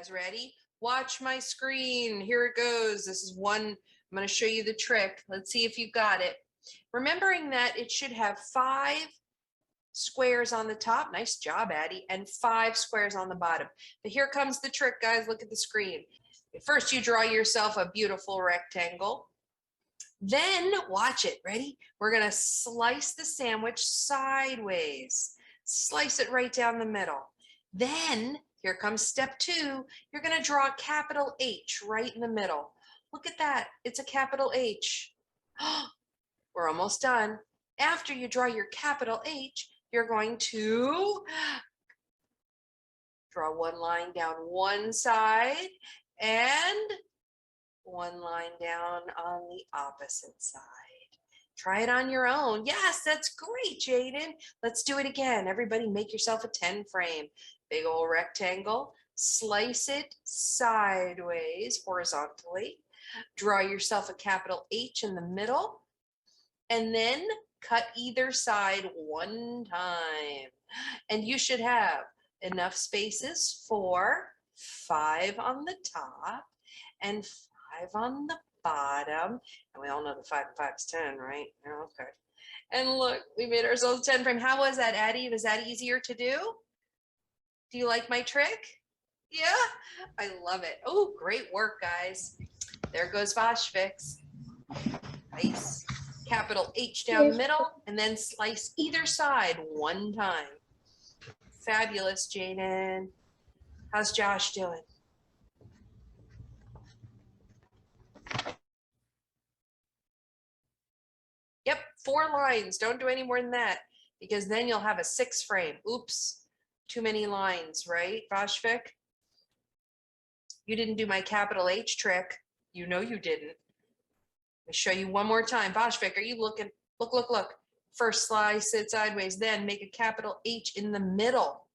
Guys, ready? Watch my screen. Here it goes. This is one. I'm going to show you the trick. Let's see if you got it. Remembering that it should have 5 squares on the top. Nice job, Addie. And 5 squares on the bottom. But here comes the trick, guys. Look at the screen. First, you draw yourself a beautiful rectangle. Then, watch it. Ready? We're going to slice the sandwich sideways. Slice it right down the middle. Then, here comes step 2. You're going to draw a capital H right in the middle. Look at that. It's a capital H. We're almost done. After you draw your capital H, you're going to draw one line down one side and one line down on the opposite side. Try it on your own. Yes, that's great, Jaden. Let's do it again. Everybody make yourself a 10 frame. Big old rectangle. Slice it sideways, horizontally. Draw yourself a capital H in the middle. And then cut either side one time. And you should have enough spaces for 5 on the top and 5 on the bottom. And we all know the 5 and 5 is 10, right? Okay. And look, we made ourselves a 10 frame. How was that, Addie? Was that easier to do? Do you like my trick? Yeah, I love it. Oh, great work, guys. There goes Vashfix. Nice. Capital H down the middle, and then slice either side one time. Fabulous, Jaden. How's Josh doing? Yep, 4 lines. Don't do any more than that, because then you'll have a 6 frame. Oops, too many lines, right, Vashvik? You didn't do my capital H trick. You know you didn't. Let me show you one more time. Vashvik, are you looking? Look, look, look. First slice it sideways, then make a capital H in the middle.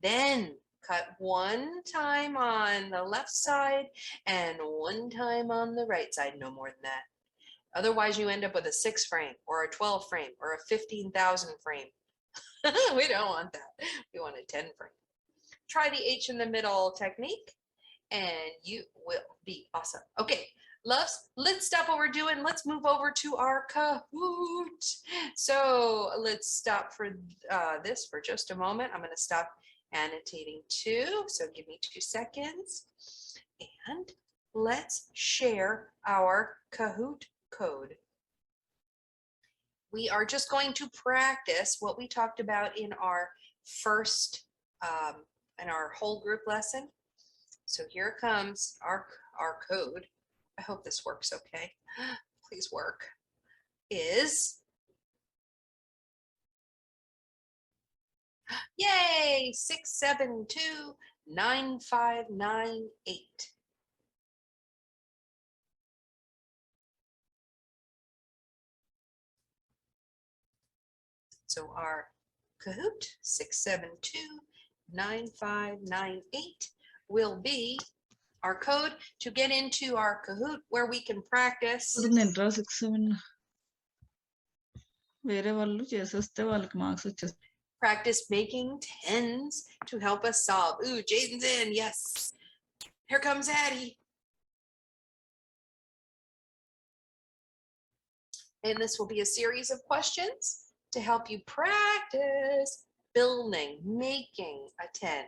Then cut one time on the left side and one time on the right side, no more than that. Otherwise, you end up with a 6 frame or a 12 frame or a 15,000 frame. We don't want that. We want a 10 frame. Try the H in the middle technique and you will be awesome. Okay. Loves, let's stop what we're doing. Let's move over to our Kahoot. So let's stop for this for just a moment. I'm going to stop annotating too. So give me 2 seconds. And let's share our Kahoot code. We are just going to practice what we talked about in our first, in our whole group lesson. So here comes our code. I hope this works okay. Please work. Is, yay, 6729598. So our Kahoot 6729598 will be our code to get into our Kahoot where we can practice. Practice making 10s to help us solve. Ooh, Jaden's in. Yes. Here comes Addie. And this will be a series of questions to help you practice building, making a 10,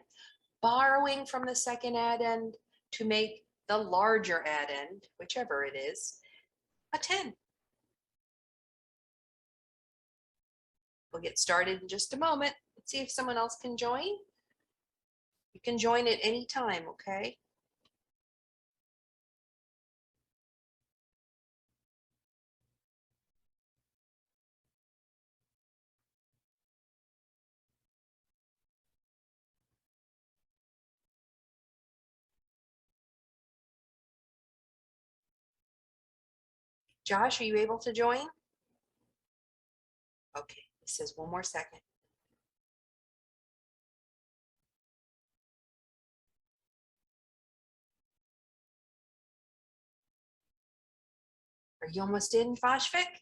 borrowing from the second addend to make the larger addend, whichever it is, a 10. We'll get started in just a moment. Let's see if someone else can join. You can join at any time, okay? Josh, are you able to join? Okay, it says 1 more second. Are you almost in, Vashvik?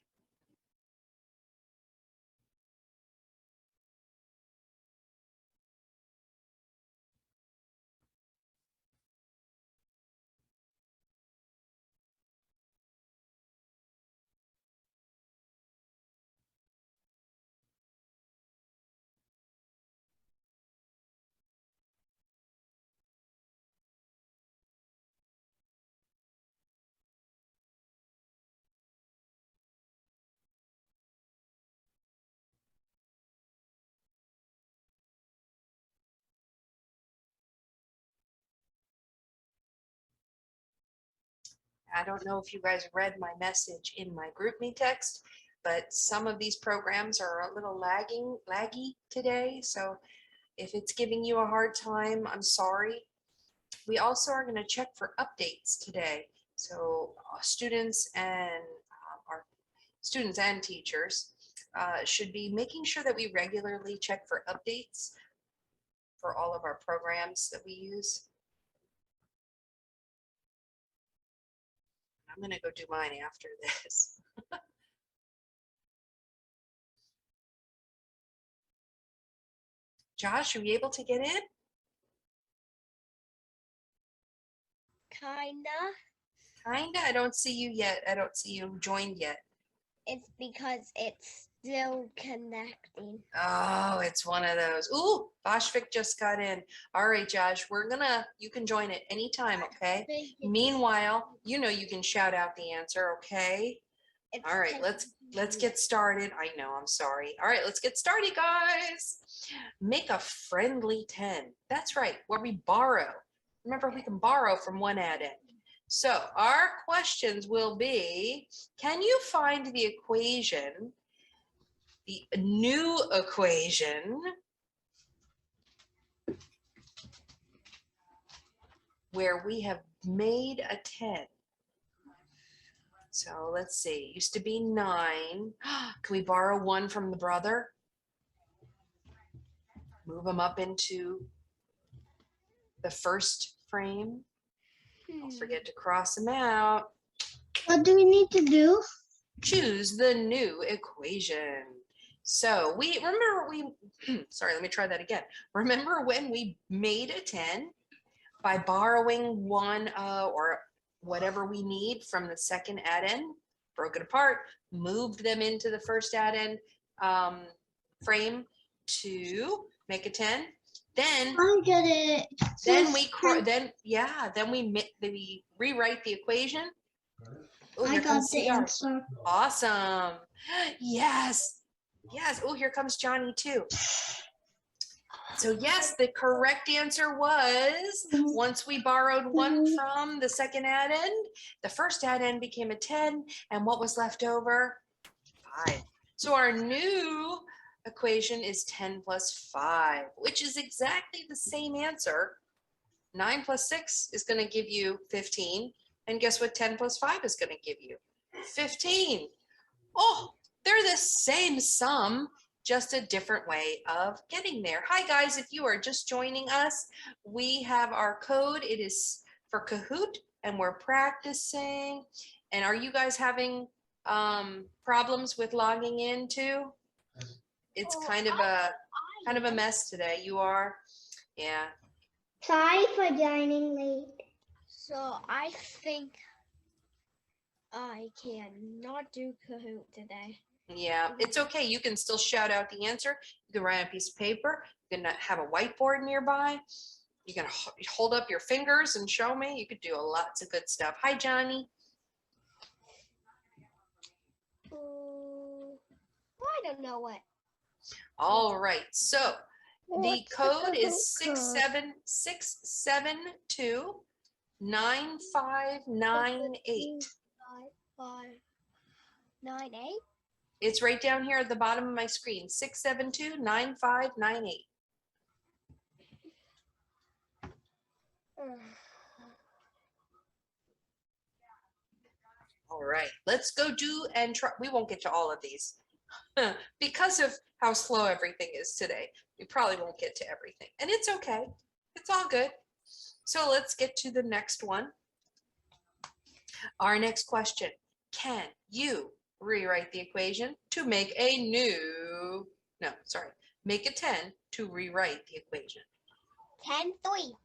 I don't know if you guys read my message in my GroupMe text, but some of these programs are a little laggy today. So if it's giving you a hard time, I'm sorry. We also are going to check for updates today. So students and our students and teachers should be making sure that we regularly check for updates for all of our programs that we use. I'm going to go do mine after this. Josh, are you able to get in? Kinda. I don't see you yet. I don't see you joined yet. It's because it's still connecting. Oh, it's one of those. Ooh, Boshvik just got in. All right, Josh, you can join at any time, okay? Meanwhile, you know you can shout out the answer, okay? All right, let's get started. I know, I'm sorry. All right, let's get started, guys. Make a friendly 10. That's right, where we borrow. Remember, we can borrow from one add-in. So our questions will be, can you find the equation, the new equation where we have made a 10? So let's see, it used to be 9. Can we borrow 1 from the brother? Move them up into the first frame. Don't forget to cross them out. What do we need to do? Choose the new equation. So sorry, let me try that again. Remember when we made a 10 by borrowing 1 or whatever we need from the second add-in, broke it apart, moved them into the first add-in frame to make a 10. Then I get it. Then we rewrite the equation. Oh, I got the answer. Awesome. Yes. Oh, here comes Johnny too. So yes, the correct answer was, once we borrowed 1 from the second add-in, the first add-in became a 10, and what was left over? 5. So our new equation is 10 plus 5, which is exactly the same answer. 9 plus 6 is going to give you 15. And guess what 10 plus 5 is going to give you? 15. Oh, they're the same sum, just a different way of getting there. Hi, guys. If you are just joining us, we have our code. It is for Kahoot, and we're practicing. And are you guys having problems with logging in too? It's kind of a mess today. You are? Yeah. Sorry for joining late. So I think I cannot do Kahoot today. Yeah, it's okay. You can still shout out the answer. You can write on a piece of paper. You can have a whiteboard nearby. You can hold up your fingers and show me. You could do lots of good stuff. Hi, Johnny. I don't know what. All right. So the code is 67672 9598. 9598. It's right down here at the bottom of my screen. 672 9598. All right, let's go do and try. We won't get to all of these because of how slow everything is today. We probably won't get to everything, and it's okay. It's all good. So let's get to the next one. Our next question: can you rewrite the equation to make a new? Make a 10 to rewrite the equation. 10, 3.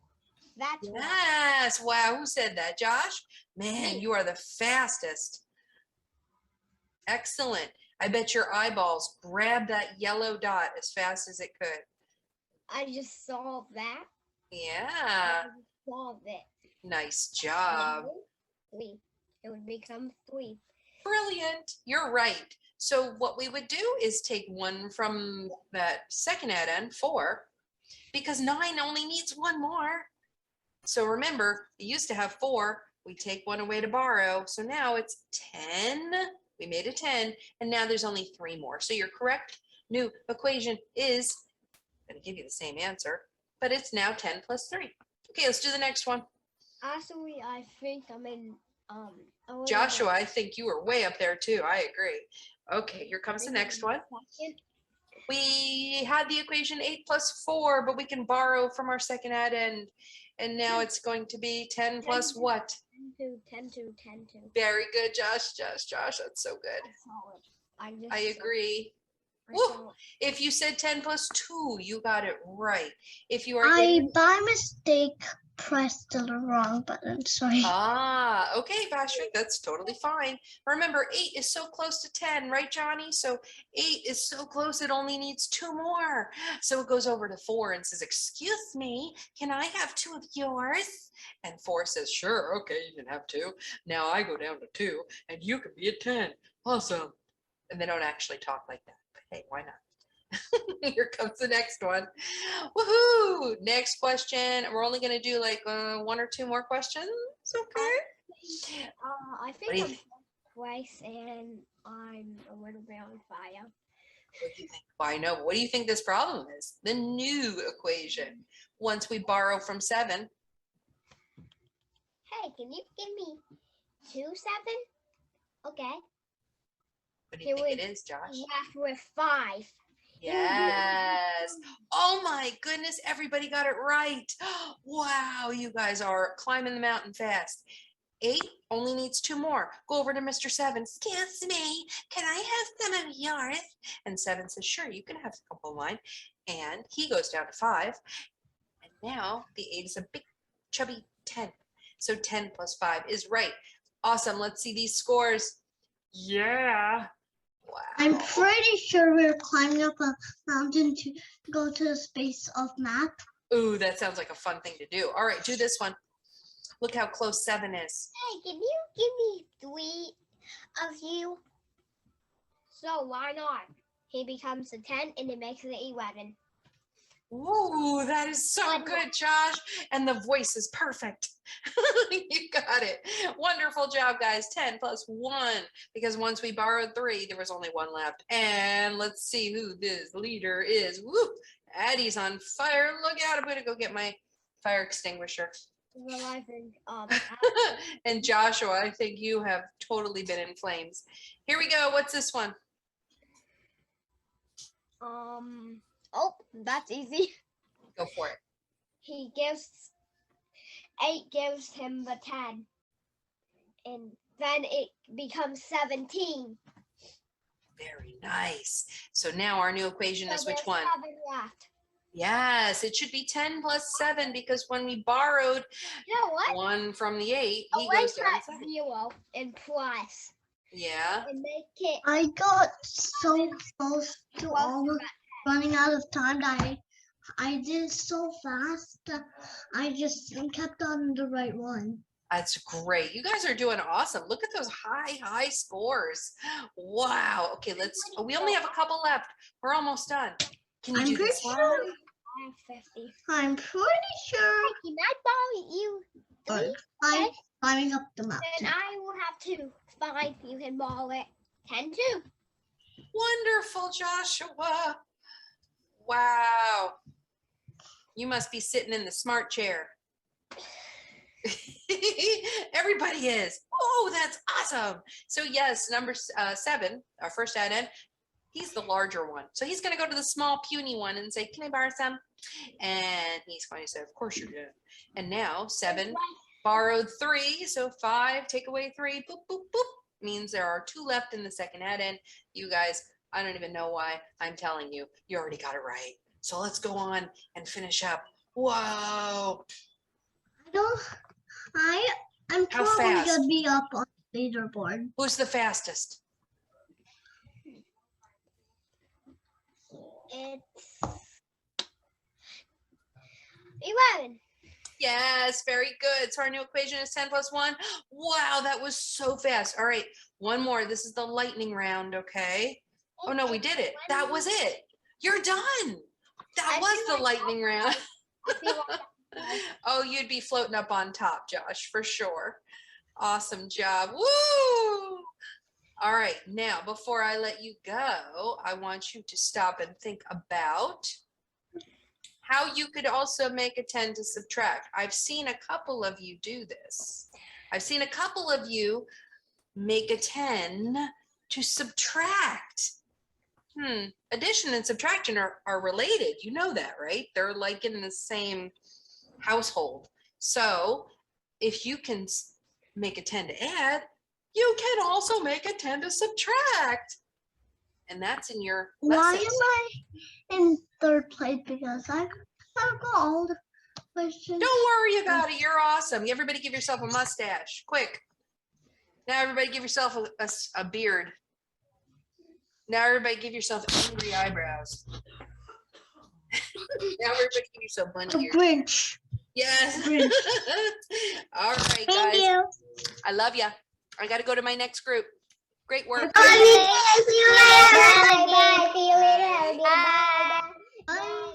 That's yes. Wow, who said that? Josh? Man, you are the fastest. Excellent. I bet your eyeballs grabbed that yellow dot as fast as it could. I just saw that. Yeah. I saw that. Nice job. 3. It would become 3. Brilliant. You're right. So what we would do is take 1 from that second add-in, 4, because 9 only needs 1 more. So remember, it used to have 4. We take one away to borrow. So now it's 10. We made a 10, and now there's only 3 more. So your correct new equation is, I'm going to give you the same answer, but it's now 10 plus 3. Okay, let's do the next one. Actually, I think I'm in a little Joshua, I think you were way up there too. I agree. Okay, here comes the next one. second. We had the equation 8 plus 4, but we can borrow from our second add end. And now it's going to be 10 plus what? 10 to 10 to. Very good, Josh. That's so good. Solid. I agree. I Woo! don't- If you said 10 plus 2, you got it right. If you are I by mistake pressed the wrong button. Sorry. okay, Patrick, that's totally fine. Remember, 8 is so close to 10, right, Johnny? So 8 is so close, it only needs 2 more. So it goes over to 4 and says, excuse me, can I have 2 of yours? And 4 says, sure, okay, you can have 2. Now I go down to 2, and you can be a 10. Awesome. And they don't actually talk like that, but hey, why not? Here comes the next one. Woohoo! Next question. We're only going to do like 1 or 2 more questions. Okay. I What do you think I'm think? twice and I'm a little bit on fire. What do you think? Well, I know. What do you think this problem is? The new equation. Once we borrow from 7. Hey, can you give me 2 7? Okay. What do you think it is, Josh? Left with 5. Yes. Oh my goodness, everybody got it right. Wow, you guys are climbing the mountain fast. 8 only needs 2 more. Go over to Mr. 7. Excuse me, can I have some of yours? And 7 says, sure, you can have a couple of mine. And he goes down to 5. And now the 8 is a big, chubby 10. So 10 plus 5 is right. Awesome. Let's see these scores. Yeah. Wow. I'm pretty sure we're climbing up a mountain to go to the space of math. Ooh, that sounds like a fun thing to do. All right, do this one. Look how close 7 is. Hey, can you give me 3 of you? So why not? He becomes a 10 and it makes it 11. Ooh, that is so Fun. good, Josh. And the voice is perfect. You got it. Wonderful job, guys. 10 plus 1. Because once we borrowed 3, there was only 1 left. And let's see who this leader is. Woo! Addie's on fire. Look out. I'm going to go get my fire extinguisher. Well, I think, And Joshua, I think you have totally been in flames. Here we go. What's this one? oh, that's easy. Go for it. He gives 8 gives him the 10. And then it becomes 17. Very nice. So now our new equation is So which there's one? 7 left. Yes, it should be 10 plus 7 because when we borrowed You know what? 1 from the 8, he Away goes down to that 7. 0 and plus. Yeah. And make it I got so close to close almost running out of time that I did it so fast that I just kept on the right one. That's great. You guys are doing awesome. Look at those high scores. Wow. Okay, we only have a couple left. We're almost done. Can you I'm do pretty this one? sure. I have 50. I'm pretty sure Can I borrow you 3? I'm climbing up the Then mountain. I will have 2. Fine, you can borrow it. 10 too. Wonderful, Joshua. Wow. You must be sitting in the smart chair. Everybody is. Oh, that's awesome. So yes, number 7, our first add-in, he's the larger one. So he's going to go to the small puny one and say, can I borrow some? And he's going to say, of course you can. And now 7 borrowed 3. So 5, take away 3, boop, boop, boop, means there are 2 left in the second add-in. You guys, I don't even know why I'm telling you. You already got it right. So let's go on and finish up. Whoa. I'm How probably fast? gonna be up on the leaderboard. Who's the fastest? It's 11. Yes, very good. So our new equation is 10 plus 1. Wow, that was so fast. All right, one more. This is the lightning round, okay? Oh, no, we did it. That was it. You're done. That was the lightning round. I feel like Oh, you'd be floating up on top, Josh, for sure. Awesome job. Woo! All right, now before I let you go, I want you to stop and think about how you could also make a 10 to subtract. I've seen a couple of you do this. I've seen a couple of you make a 10 to subtract. Addition and subtraction are related. You know that, right? They're like in the same household. So if you can make a 10 to add, you can also make a 10 to subtract. And that's in your Why lessons. am I in third place? Because I got all the questions. Don't worry about it. You're awesome. Everybody give yourself a mustache. Quick. Now everybody give yourself a beard. Now everybody give yourself angry eyebrows. Now everybody give yourself bunny The ears. bridge. Yes. Bridge. All right, Thank guys. you. I love ya. I got to go to my next group. Great work. See you later. Bye. See you later. Bye. Bye.